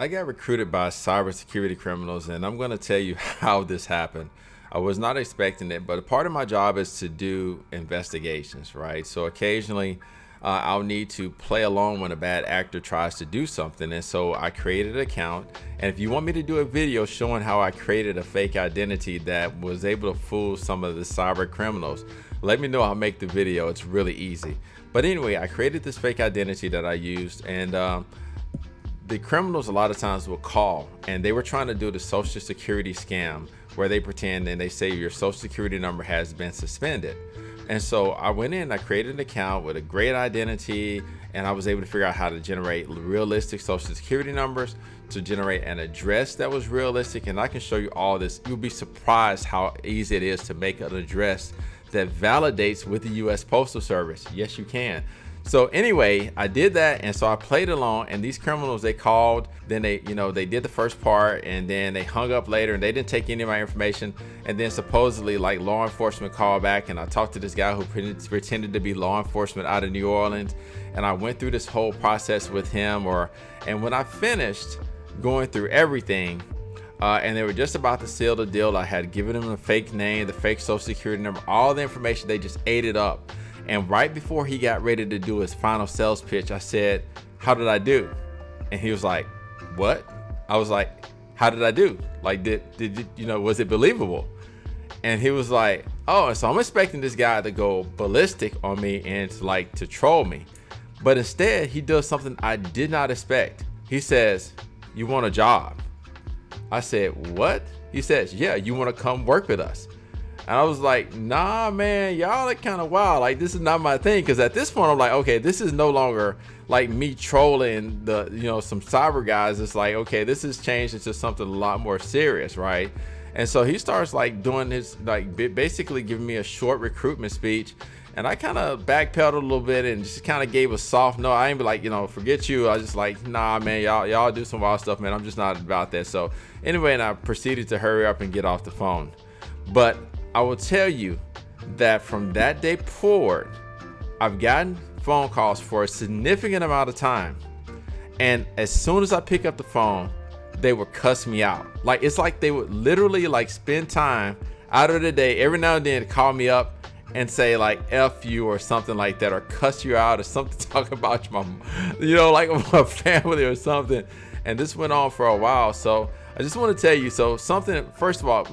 I got recruited by cybersecurity criminals, and I'm going to tell you how this happened. I was not expecting it, but a part of my job is to do investigations, right? So occasionally I'll need to play along when a bad actor tries to do something. And so I created an account. And if you want me to do a video showing how I created a fake identity that was able to fool some of the cyber criminals, let me know. I'll make the video. It's really easy. But anyway, I created this fake identity that I used, and the criminals a lot of times will call, and they were trying to do the social security scam where they pretend and they say your social security number has been suspended. And so I went in, I created an account with a great identity, and I was able to figure out how to generate realistic social security numbers, to generate an address that was realistic. And I can show you all this. You'll be surprised how easy it is to make an address that validates with the US Postal Service. Yes, you can. So anyway, I did that, and so I played along, and these criminals, they called, then they did the first part, and then they hung up later, and they didn't take any of my information. And then supposedly, like, law enforcement called back, and I talked to this guy who pretended to be law enforcement out of New Orleans, and I went through this whole process with him. And when I finished going through everything, and they were just about to seal the deal, I had given them a fake name, the fake social security number, all the information. They just ate it up. And right before he got ready to do his final sales pitch, I said, "How did I do?" And he was like, "What?" I was like, "How did I do? Like, did was it believable?" And he was like, "Oh," and so I'm expecting this guy to go ballistic on me and to troll me. But instead, he does something I did not expect. He says, "You want a job?" I said, "What?" He says, "Yeah, you want to come work with us?" And I was like, "Nah, man, y'all are kind of wild. Like, this is not my thing." Because at this point, I'm like, okay, this is no longer like me trolling some cyber guys. It's like, okay, this has changed into something a lot more serious, right? And so he starts like doing his, like, basically giving me a short recruitment speech. And I kind of backpedaled a little bit and just kind of gave a soft no. I ain't be like, forget you. I was just like, "Nah, man, y'all do some wild stuff, man. I'm just not about that." So anyway, and I proceeded to hurry up and get off the phone. But I will tell you that from that day forward, I've gotten phone calls for a significant amount of time. And as soon as I pick up the phone, they would cuss me out. Like, it's like they would literally like spend time out of the day every now and then to call me up and say like "F you" or something like that, or cuss you out or something, talk about my, like my family or something. And this went on for a while. So I just want to tell you, first of all,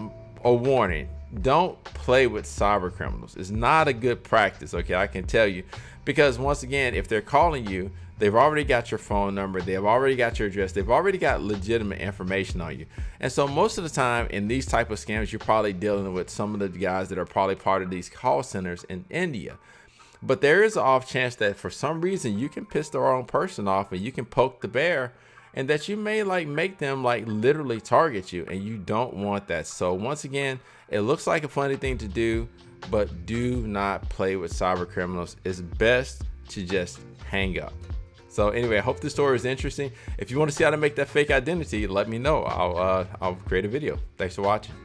a warning. Don't play with cyber criminals. It's not a good practice, okay? I can tell you, because once again, if they're calling you, they've already got your phone number, they've already got your address, they've already got legitimate information on you. And so most of the time in these type of scams, you're probably dealing with some of the guys that are probably part of these call centers in India. But there is an off chance that for some reason you can piss the wrong person off, and you can poke the bear, and that you may like make them like literally target you, and you don't want that. So once again, it looks like a funny thing to do, but do not play with cyber criminals. It's best to just hang up. So anyway, I hope this story is interesting. If you want to see how to make that fake identity, let me know. I'll create a video. Thanks for watching.